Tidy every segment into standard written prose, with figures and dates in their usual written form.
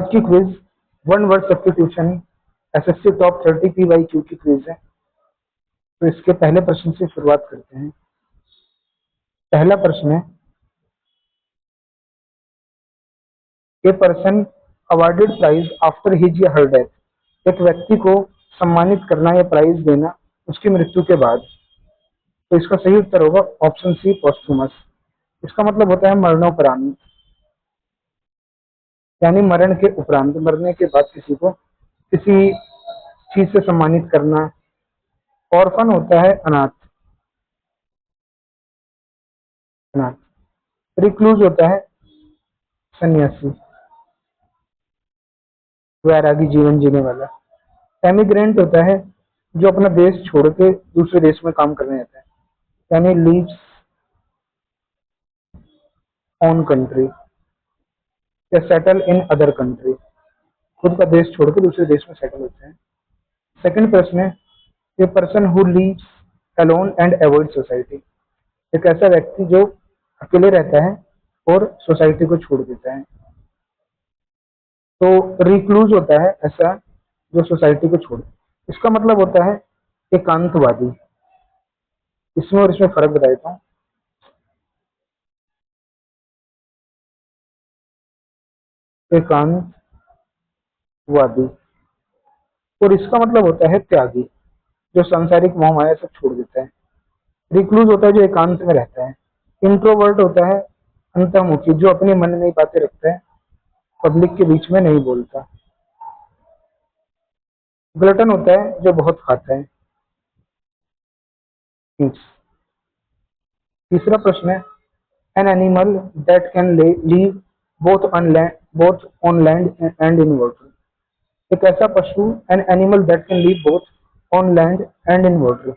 की quiz, one word substitution, SSC top 30 PYQ की quiz है। तो इसके पहले प्रश्न से शुरुआत करते हैं। पहला प्रश्न है, a person awarded prize after his या हर डेथ। एक व्यक्ति को सम्मानित करना या प्राइज देना उसकी मृत्यु के बाद। तो इसका सही उत्तर होगा ऑप्शन सी, पोस्थुमस। इसका मतलब होता है मरणोपरांत, यानी मरण के उपरांत, मरने के बाद किसी को किसी चीज से सम्मानित करना। ऑर्फन होता है अनाथ, अनाथ। रिक्लूज होता है सन्यासी, वैरागी जीवन जीने वाला। एमिग्रेंट होता है जो अपना देश छोड़ के दूसरे देश में काम करने जाता है, यानी लीव्स ऑन कंट्री या सेटल इन अदर कंट्री, खुद का देश छोड़ के दूसरे देश में सेटल होते हैं। सेकंड प्रश्न है, a person who leaves alone and avoid society. एक ऐसा व्यक्ति जो अकेले रहता है और सोसाइटी को छोड़ देता है। तो रिक्लूज होता है ऐसा जो सोसाइटी को छोड़। इसका मतलब होता है एकांतवादी। इसमें और इसमें फर्क बता देता हूँ। एकांतवादी और इसका मतलब होता है त्यागी, जो सांसारिक मोह माया सब छोड़ देता है। रिक्लूज होता है जो एकांत में रहता है। इंट्रोवर्ट होता है अंतर्मुखी, जो अपने मन में ही बातें रखता है, पब्लिक के बीच में नहीं बोलता। ग्लटन होता है जो बहुत खाता है। तीसरा प्रश्न है, an animal that can leave both on land and in water. एक ऐसा पशु, an animal that can leave both on land and in water,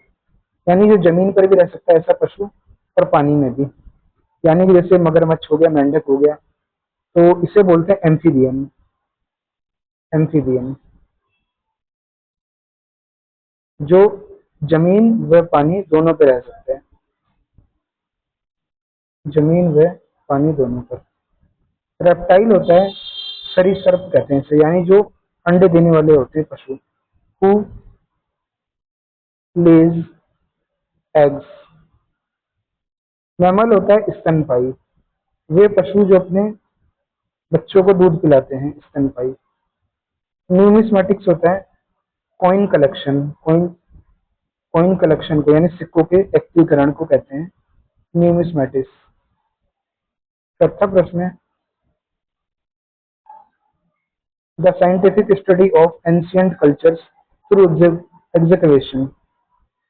यानी जो जमीन पर भी रह सकता है ऐसा पशु और पानी में भी। यानी कि जैसे मगरमच्छ हो गया, मेंढक हो गया, तो इसे बोलते हैं एम्फीबियन। एम्फीबियन जो जमीन व पानी दोनों पे रह सकते हैं, जमीन व पानी दोनों पर। रेप्टाइल होता है सरीसृप कहते हैं इसे, यानी जो अंडे देने वाले होते हैं पशु। Who Lay's eggs. मैमल होता है स्तनपायी, वे पशु जो अपने बच्चों को दूध पिलाते हैं, स्तनपायी। न्यूमिस्मेटिक्स होता है कॉइन कलेक्शन, कॉइन कलेक्शन को यानी सिक्कों के एकत्रीकरण को कहते हैं न्यूमिस्मेटिक्स। चौथा प्रश्न है, the scientific study of ancient cultures through excavation,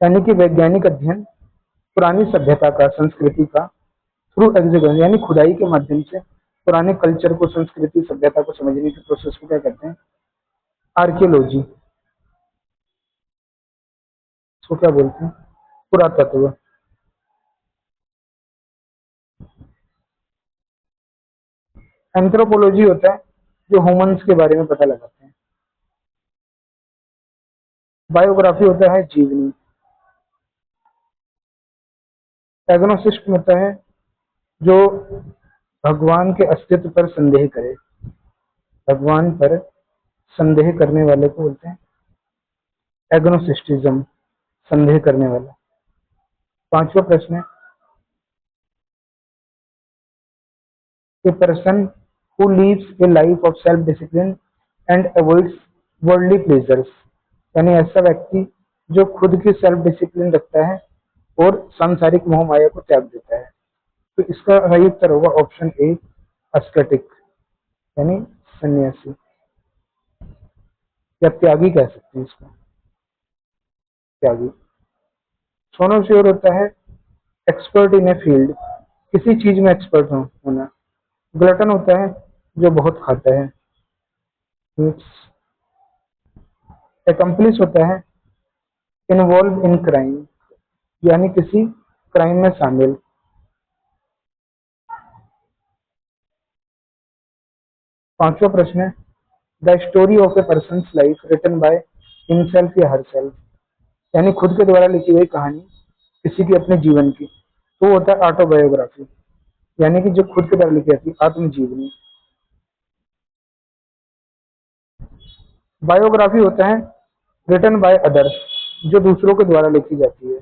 यानी कि वैज्ञानिक अध्ययन पुरानी सभ्यता का, संस्कृति का, थ्रू एग्जीक्वेशन यानी खुदाई के माध्यम से पुराने कल्चर को, संस्कृति, सभ्यता को समझने की प्रोसेस को क्या कहते हैं? आर्कियोलॉजी। इसको क्या बोलते हैं? पुरातत्व। एंथ्रोपोलॉजी होता है जो ह्यूमंस के बारे में पता लगाते हैं। बायोग्राफी होता है जीवनी। एग्नोसिस्ट होता है जो भगवान के अस्तित्व पर संदेह करे, भगवान पर संदेह करने वाले को बोलते हैं एग्नोसिस्टिज्म, संदेह करने वाला। पांचवा प्रश्न है, a person who leaves A life of self discipline and avoids worldly pleasures, यानी ऐसा व्यक्ति जो खुद की सेल्फ डिसिप्लिन रखता है और सांसारिक मोह माया को त्याग देता है। तो इसका सही उत्तर होगा ऑप्शन ए, अस्केटिक, यानी सन्यासी या त्यागी कह सकते हैं इसको, त्यागी। सोनोश्योर होता है एक्सपर्ट इन ए फील्ड, किसी चीज में एक्सपर्ट होना। ग्लटन होता है जो बहुत खाता है। एकम्प्लिस होता है इन्वॉल्व इन क्राइम, यानी किसी क्राइम में शामिल। पांचवा प्रश्न है, the story of a person life written by himself या हरसेल्फ, यानी खुद के द्वारा लिखी गई कहानी किसी की अपने जीवन की, तो होता है ऑटोबायोग्राफी, यानी कि जो खुद के द्वारा लिखी जाती है, आत्मजीवनी। बायोग्राफी होता है रिटन बाय अदर्स, जो दूसरों के द्वारा लिखी जाती है।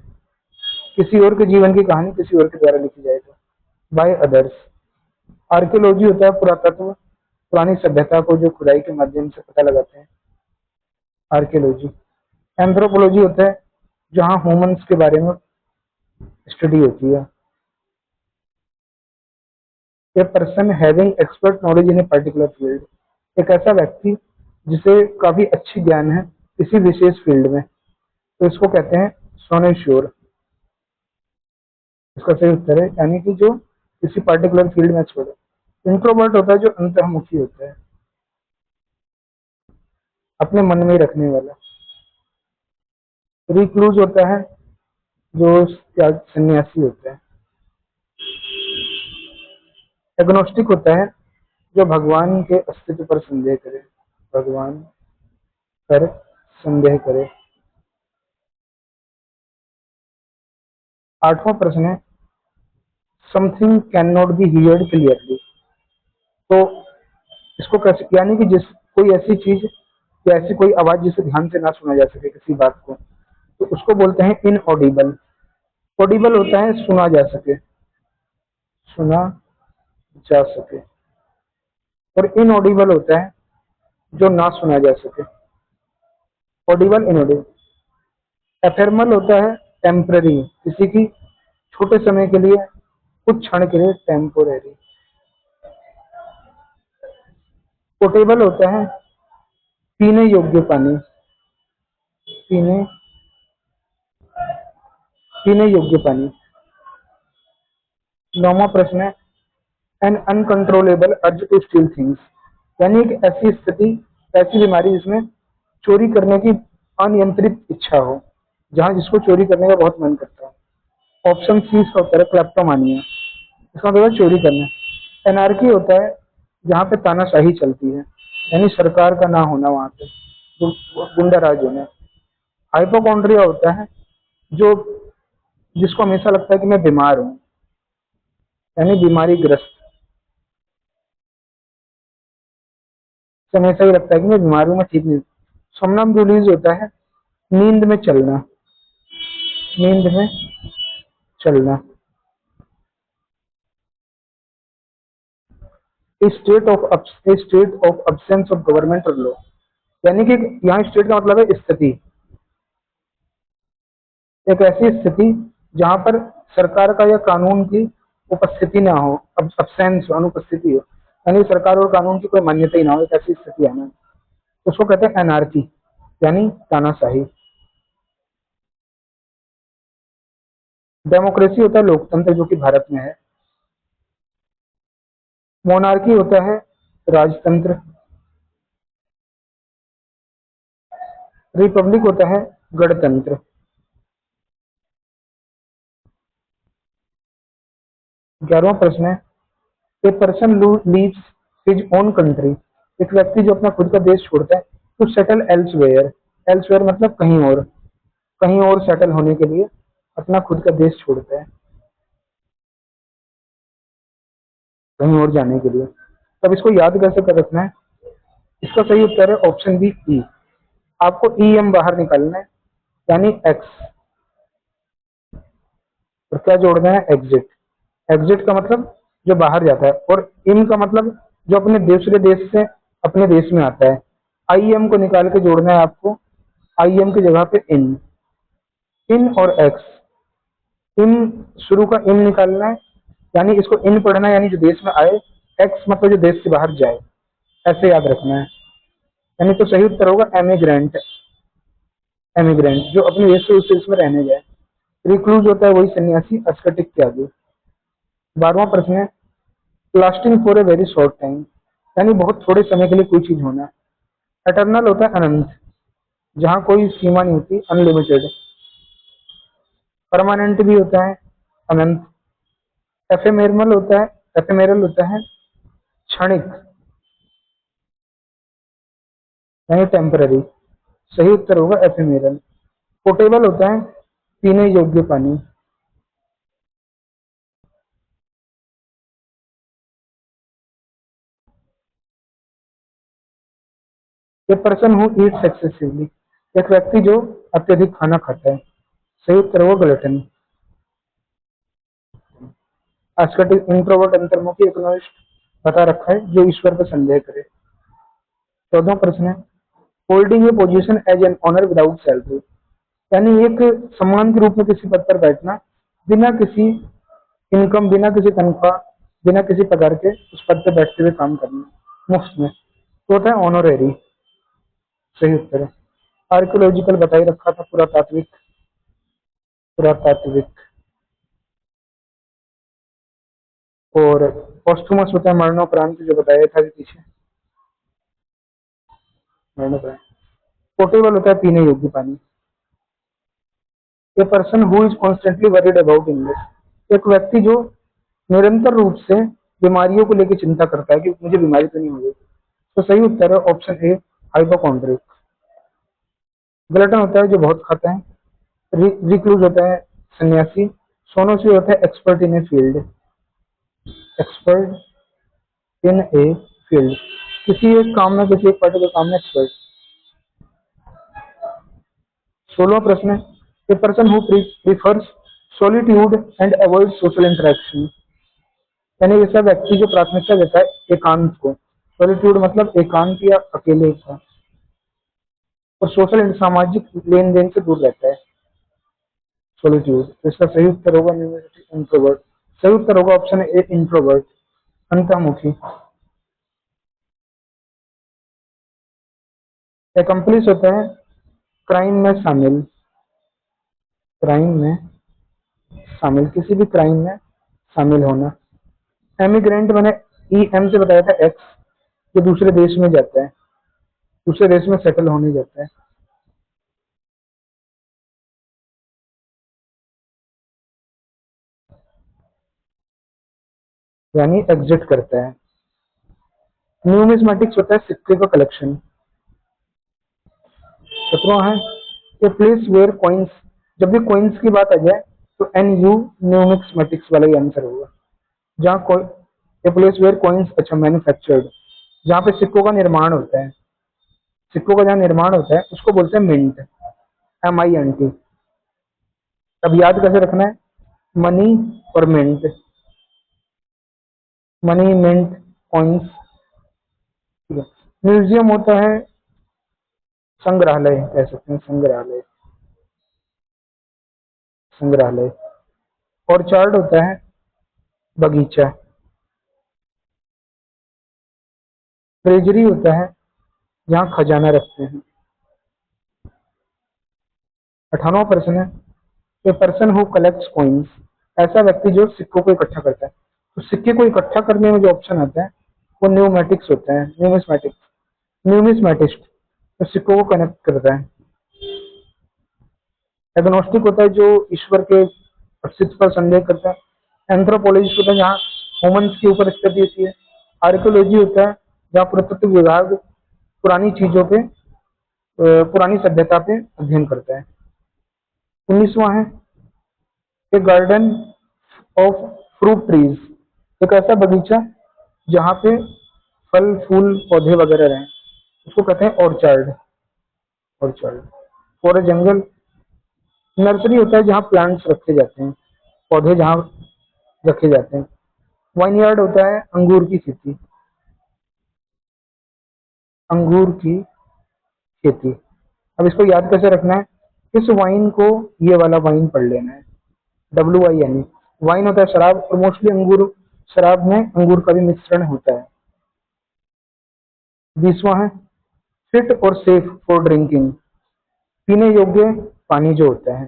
किसी और के जीवन की कहानी किसी और के द्वारा लिखी जाए तो बाय अदर्स। आर्कियोलॉजी होता है पुरातत्व, पुरानी सभ्यता को जो खुदाई के माध्यम से पता लगाते हैं, आर्कियोलॉजी। एंथ्रोपोलॉजी होता है जहाँ ह्यूमंस के बारे में स्टडी होती है। A person having expert knowledge in a particular field, एक ऐसा व्यक्ति जिसे काफी अच्छी ज्ञान है किसी विशेष फील्ड में, तो इसको कहते हैं सोनेश्योर। इसका सही उत्तर है यानी कि जो किसी पर्टिकुलर फील्ड में एक्सपर्ट है। इंट्रोवर्ट होता है जो अंतर्मुखी होता है, अपने मन में ही रखने वाला। रिक्लूज होता है जो सन्यासी होता है। एग्नोस्टिक होता है जो भगवान के अस्तित्व पर संदेह करे, भगवान पर संदेह करे। आठवां प्रश्न है something can not be heard clearly, तो इसको कैसे, यानी कि जिस कोई ऐसी चीज या ऐसी कोई आवाज जिसे ध्यान से ना सुना जा सके किसी बात को, तो उसको बोलते हैं इनऑडिबल। ऑडिबल होता है सुना जा सके, सुना जा सके। और इनऑडिबल होता है जो ना सुना जा सके, ऑडिबल इनऑडिबल। एफेर्मल होता है टेम्पररी, किसी की छोटे समय के लिए, कुछ क्षण के लिए, टेम्पोरेरी। पोर्टेबल होता है पीने योग्य पानी, पीने पीने योग्य पानी। नौवां प्रश्न है an uncontrollable urge to steal things, यानी एक ऐसी स्थिति, ऐसी बीमारी जिसमें चोरी करने की अनियंत्रित इच्छा हो, जहां जिसको चोरी करने का बहुत मन करता है। ऑप्शन सी इसका उत्तर है क्लेप्टोमानिया, इसका मतलब है चोरी करना। एनार्की होता है जहाँ पे तानाशाही चलती है, यानी सरकार का ना होना, वहां पे गुंडा राज होना। हाइपोकॉन्ड्रिया होता है जो जिसको हमेशा लगता है कि मैं बीमार हूँ, यानी बीमारी ग्रस्त, हमेशा ही लगता है कि मैं बीमार हूँ, मैं ठीक नहीं। सोमनम्बुलिस होता है नींद में चलना, नींद में चलना। State of absence of government law, यानी कि यहाँ स्टेट का मतलब है स्थिति, एक ऐसी स्थिति जहां पर सरकार का या कानून की उपस्थिति ना हो, अब अब्सेंस अनुपस्थिति हो, यानी सरकार और कानून की कोई मान्यता ही ना हो, एक ऐसी स्थिति आना, उसको कहते हैं एनार्की, यानी तानाशाही। डेमोक्रेसी होता है लोकतंत्र जो कि भारत में है। मोनार्की होता है राजतंत्र। रिपब्लिक होता है गणतंत्र। 11वां प्रश्न है a person leaves his own country, एक व्यक्ति जो अपना खुद का देश छोड़ता है टू सेटल एल्सवेयर, एल्सवेयर मतलब कहीं और, कहीं और सेटल होने के लिए अपना खुद का देश छोड़ता है, कहीं और जाने के लिए। तब इसको याद कैसे कर रखना है, इसका सही उत्तर है ऑप्शन बी ई। आपको ई एम बाहर निकालना है, यानी एक्स, और क्या जोड़ना है एग्जिट। एग्जिट का मतलब जो बाहर जाता है, और इन का मतलब जो अपने दूसरे देश से अपने देश में आता है। आई एम को निकाल के जोड़ना है आपको, आई एम की जगह पे इन, इन और एक्स। इन शुरू का इन निकालना है, यानी इसको इन पढ़ना है यानी जो देश में आए, एक्स मतलब जो देश से बाहर जाए, ऐसे याद रखना है। यानी तो सही उत्तर होगा एमिग्रेंट, एमिग्रेंट जो अपने देश से उस देश में रहने जाए। रिक्लूज होता है वही सन्यासी, अस्केटिक त्यागी। 12वां प्रश्न है lasting for a very short time, यानी बहुत थोड़े समय के लिए कोई चीज होना। एटर्नल होता है अनंत, जहाँ कोई सीमा नहीं होती, अनलिमिटेड। परमानेंट भी होता है अनंत। एफेमेरल होता है, एफेमेरल होता है क्षणिक, यानी टेम्पररी। सही उत्तर होगा एफेमेरल। पोर्टेबल होता है पीने योग्य पानी। ए पर्सन हु ईट्स एक्सेसिवली, एक व्यक्ति जो अत्यधिक खाना खाता है। सही उत्तर होगा ग्लटन। आस्केटिक, इंट्रोवर्ट, अंतर्मुखी, इकोनॉमिस्ट बता रखा है जो ईश्वर पर संदेह करे। 14वां प्रश्न है, holding a position as an honour without salary, यानी एक सम्मान के रूप में किसी पद पर बैठना बिना किसी इनकम, बिना किसी तनख्वाह, बिना किसी पगार के उस पद पर बैठते हुए काम करना मुफ्त में, तो होता है ऑनोरेरी। सही उत्तर है। आर्कियोलॉजिकल बताई रखा था, पुरातात्विक, पुरातात्विक। और पोस्टुमस होता है मरणोपरांत, जो बताया था अभी पीछे, मरणोपरांत। पोर्टेबल होता है पीने योग्य पानी। ए person who is constantly worried about illness, एक व्यक्ति जो निरंतर रूप से बीमारियों को लेकर चिंता करता है कि मुझे बीमारी तो नहीं हो गई। तो सही उत्तर है ऑप्शन ए, हाइपोकॉन्ड्रिक। ग्लटन होता है जो बहुत खाता है। रिक्लूज होता है सन्यासी। सोनोसी होता है expert in a field, expert in a field, किसी एक काम में, किसी एक पर्टिकुलर काम में एक्सपर्ट। 16वां प्रश्न है, a person who prefers solitude and avoid social interaction, यानी ऐसा व्यक्ति जो प्राथमिकता देता है एकांत को। सॉलिट्यूड मतलब एकांत या अकेले का, और सोशल सामाजिक लेन देन से दूर रहता है, सॉलिट्यूड। तो इसका सही उत्तर होगा इंट्रोवर्ट। सही उत्तर होगा ऑप्शन ए, इंट्रोवर्ट, अंतर्मुखी। एकम्प्लिस होता है क्राइम में शामिल, क्राइम में शामिल, किसी भी क्राइम में शामिल होना। एमिग्रेंट मैंने ई एम से बताया था, एक्स, जो दूसरे देश में जाता है, दूसरे देश में सेटल होने जाता है। यानी एग्जिट करता है। न्यूमिस्मेटिक्स होता है सिक्के का कलेक्शन। 17वां है, ए प्लेस वेयर कॉइन्स, जब भी कॉइन्स की बात आ जाए तो एन यू न्यूमिस्मेटिक्स वाला ही आंसर होगा। जहाँ ए प्लेस वेयर कॉइन्स, अच्छा मैन्युफैक्चर्ड, जहाँ पे सिक्कों का निर्माण होता है, सिक्कों का जहाँ निर्माण होता है उसको बोलते हैं मिंट, MINT। अब याद कैसे रखना है, मनी और mint, money mint coins. Museum होता है संग्रहालय, कह सकते हैं संग्रहालय, संग्रहालय। ऑर्चार्ड होता है बगीचा। ट्रेजरी होता है जहाँ खजाना रखते हैं। 18वां प्रश्न है, a person who collects coins, ऐसा व्यक्ति जो सिक्कों को इकट्ठा करता है। तो सिक्के को इकट्ठा करने में जो ऑप्शन आता है वो न्यूमेटिक्स होता है, न्यूमिस्मेटिक्स, न्यूमिस्मेटिस्ट, तो सिक्कों को कनेक्ट करता है। एग्नोस्टिक होता है जो ईश्वर के अस्तित्व पर संदेह करता है। एंथ्रोपोलॉजिस्ट होता है जहाँ ह्यूमंस के ऊपर स्टडी होती है। आर्कियोलॉजी होता है जहाँ पुरातत्व विभाग पुरानी चीजों पे, पुरानी सभ्यता पे अध्ययन करता है। 19वां है, ए गार्डन ऑफ फ्रूट ट्रीज, एक ऐसा बगीचा जहाँ पे फल फूल पौधे वगैरह रहें, उसको कहते हैं orchard, orchard. For jungle, nursery होता है जहाँ प्लांट्स रखे जाते हैं, पौधे जहाँ रखे जाते हैं। वाइनयार्ड होता है अंगूर की खेती, अंगूर की खेती। अब इसको याद कैसे रखना है, इस वाइन को ये वाला वाइन पढ़ लेना है, WIN। वाइन होता है शराब, और मोस्टली अंगूर, शराब में अंगूर का भी मिश्रण होता है। 20वां है, फिट और सेफ फॉर ड्रिंकिंग, पीने योग्य पानी जो होता है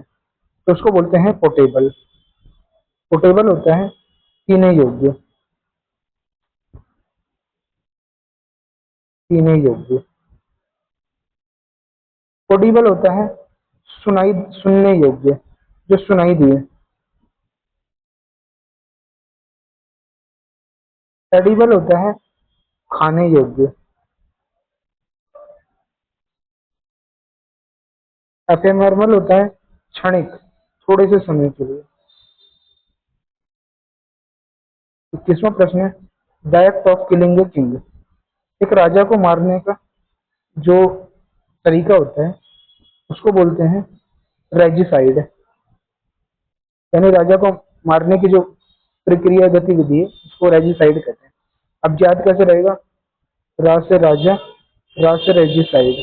तो उसको बोलते हैं पोटेबल, पोटेबल होता है पीने योग्य, पीने योग्य। ऑडिबल होता है सुनाई, सुनने योग्य, जो सुनाई दिए। एडिबल होता है खाने योग्य। एफेमर्मल होता है क्षणिक, थोड़े से समय के लिए। 21वां प्रश्न है, the act of killing a king, एक राजा को मारने का जो तरीका होता है उसको बोलते हैं रेजिसाइड, यानी राजा को मारने की जो प्रक्रिया गतिविधि है उसको रेजिसाइड कहते हैं। अब याद कैसे रहेगा? रा से राजा, रा से रेजिसाइड,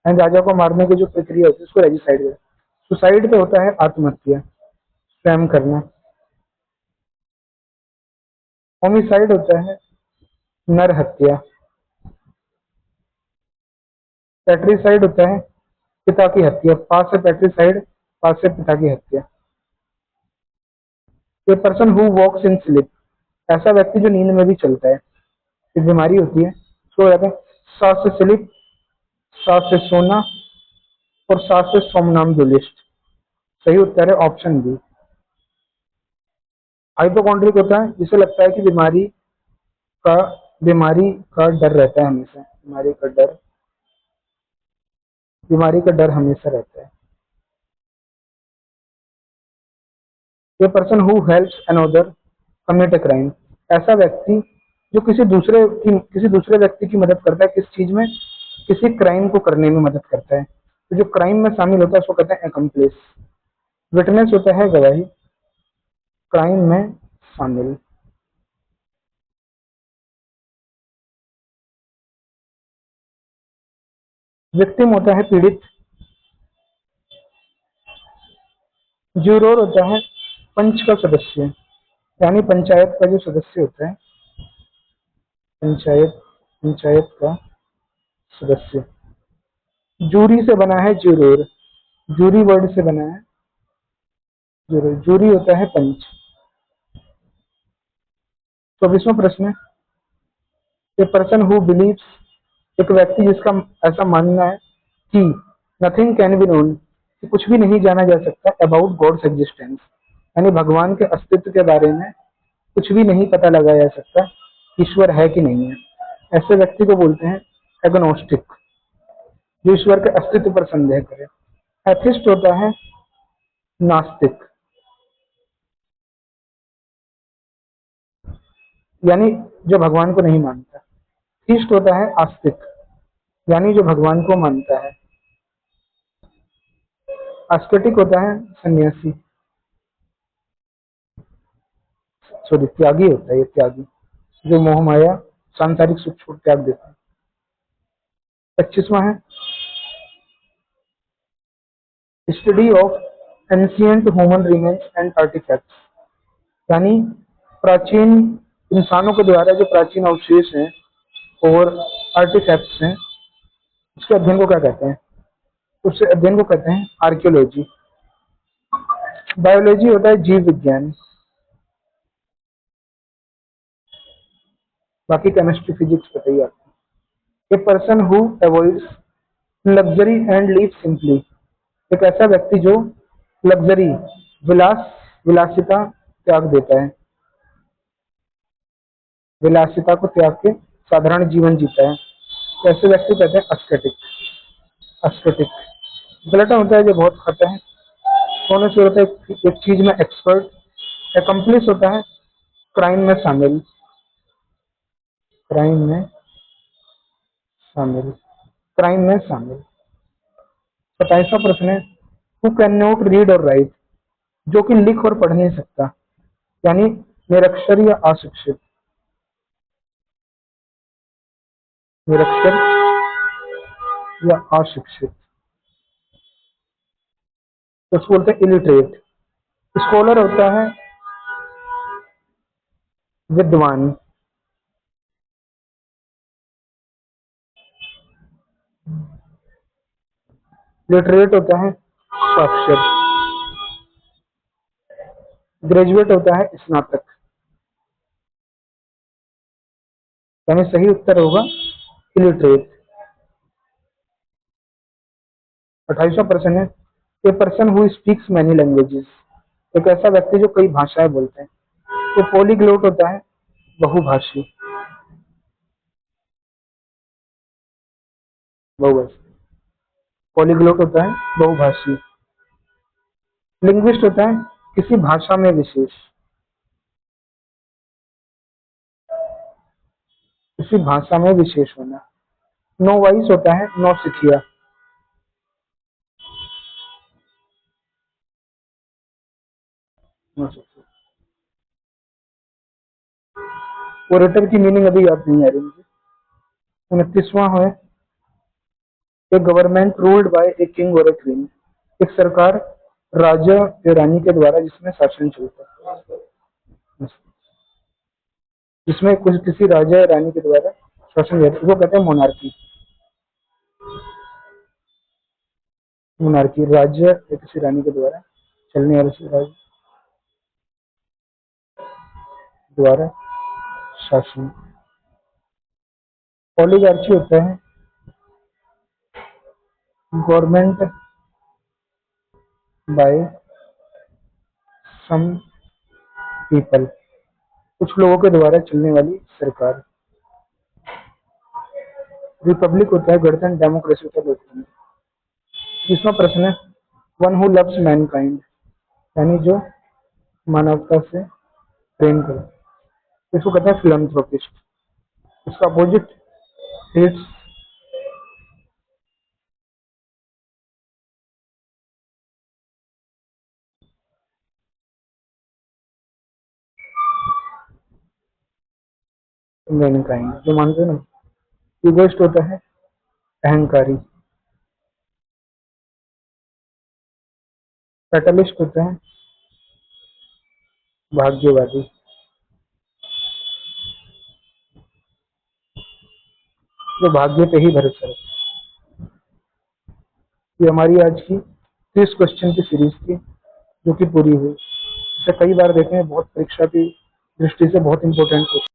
एंड राजा को मारने की जो प्रक्रिया होती है उसको रेजिसाइड कहते हैं। सुसाइड तो होता है आत्महत्या, स्वयं करना। होमिसाइड होता है नर हत्या। पैट्रिसाइड होता है पिता की हत्या, पास से पैट्रिसाइड, पास से पिता की हत्या। A person who walks in sleep, ऐसा व्यक्ति जो नींद में भी चलता है, एक बीमारी होती है, सो जाते हैं। सांस से स्लिप, सांस से सोना, और सांस से सोमनाम्बुलिस्ट। सही उत्तर है ऑप्शन बी। हाइपोकॉन्ड्रिक होता है जिसे लगता है कि का बीमारी का डर रहता है हमेशा, बीमारी का डर हमेशा रहता है। ये person who helps another commit a crime, ऐसा व्यक्ति जो किसी दूसरे व्यक्ति की मदद करता है, किस चीज में? किसी क्राइम को करने में मदद करता है। तो जो क्राइम में शामिल होता है उसको कहते हैं एकम्प्लिस। विटनेस होता है गवाही, क्राइम में शामिल। विक्टिम होता है पीड़ित। ज्यूरोर होता है पंच का सदस्य, यानी पंचायत का जो सदस्य होता है, पंचायत पंचायत का सदस्य। जूरी से बना है ज्यूरोर, जूरी वर्ड से बना है ज्यूरोर। जूरी होता है पंच। 24वां प्रश्न है, ए पर्सन हु बिलीव्स, एक व्यक्ति जिसका ऐसा मानना है कि नथिंग कैन बी नोन, कि कुछ भी नहीं जाना जा सकता अबाउट गॉड्स एग्जिस्टेंस, यानी भगवान के अस्तित्व के बारे में कुछ भी नहीं पता लगाया जा सकता, ईश्वर है कि नहीं है। ऐसे व्यक्ति को बोलते हैं एग्नोस्टिक, जो ईश्वर के अस्तित्व पर संदेह करे। एथिस्ट होता है नास्तिक, यानी जो भगवान को नहीं मानता। थीस्ट होता है आस्तिक, यानी जो भगवान को मानता है। एस्केटिक होता है सन्यासी, सॉरी त्यागी होता है ये, त्यागी जो मोह माया सांसारिक सुख छोड़ त्याग देता है। 25वां है, study of ancient human remains and artefacts, यानी प्राचीन इंसानों के द्वारा जो प्राचीन अवशेष हैं और आर्टिफैक्ट्स हैं, उसके अध्ययन को क्या कहते हैं? उससे अध्ययन को कहते हैं आर्कियोलॉजी। बायोलॉजी होता है जीव विज्ञान, बाकी केमिस्ट्री फिजिक्स बताइए आपको। ए person who avoids luxury and live simply, एक ऐसा व्यक्ति जो लग्जरी विलासिता त्याग देता है, विलासिता को त्याग के साधारण जीवन जीता है, तो ऐसे व्यक्ति कहते हैं अस्केटिक। अस्केटिक ग्लटन होता है जो बहुत खाता है। सोने से होता है एक चीज में एक्सपर्ट। एकम्प्लिस होता है क्राइम में शामिल, क्राइम में शामिल, क्राइम में शामिल। 27वां प्रश्न है, हु कैन नॉट रीड और राइट, जो कि लिख और पढ़ नहीं सकता, यानी निरक्षर या अशिक्षित। निरक्षर या अशिक्षित, तो उसको बोलते हैं इलिटरेट। स्कॉलर होता है विद्वान। लिटरेट होता है साक्षर। ग्रेजुएट होता है स्नातक, यानी सही उत्तर होगा इलिटरेट। 28वां प्रश्न है, a person who speaks many languages, एक ऐसा व्यक्ति जो कई भाषाएं बोलते हैं। तो पॉलीग्लोट होता है बहुभाषी, बहुभाषी। पॉलीग्लोट होता है बहुभाषी। लिंग्विस्ट होता है किसी भाषा में विशेष, किसी भाषा में विशेष होना। नो वाइस होता है नो सिखिया। नो सिखिया। ओरेटर की मीनिंग अभी याद नहीं आ रही मुझे। 29वां है, a government ruled by a king और ए क्वीन। एक सरकार राजा या रानी के द्वारा जिसमें शासन चलता है, जिसमें कुछ किसी राजा या रानी के द्वारा शासन चलता है, वो कहते हैं मोनार्की। मोनार्की राज्य या किसी रानी के द्वारा चलने वाले राज्य द्वारा शासन। ओलिगार्ची होता है गवर्नमेंट बाय सम पीपल, कुछ लोगों के द्वारा चलने वाली सरकार। रिपब्लिक होता है गणतंत्र, डेमोक्रेसी होता है लोकतंत्र। तीसरा प्रश्न है, वन हु लव्स मैनकाइंड, यानी जो मानवता से प्रेम करे, इसको कहते हैं फिलंथ्रोपिस्ट। इसका अपोजिट हेट्स मैनकाइंड, जो मानते हैं ना। इगोइस्ट होता है अहंकारी। फैटलिस्ट होता है भाग्यवादी। जो भाग्य पे ही भरोसा रखता है। ये हमारी आज की 30 क्वेश्चन की सीरीज थी, जो कि पूरी हुई। इसे कई बार देखें, बहुत परीक्षा की दृष्टि से बहुत इंपॉर्टेंट क्वेश्चन।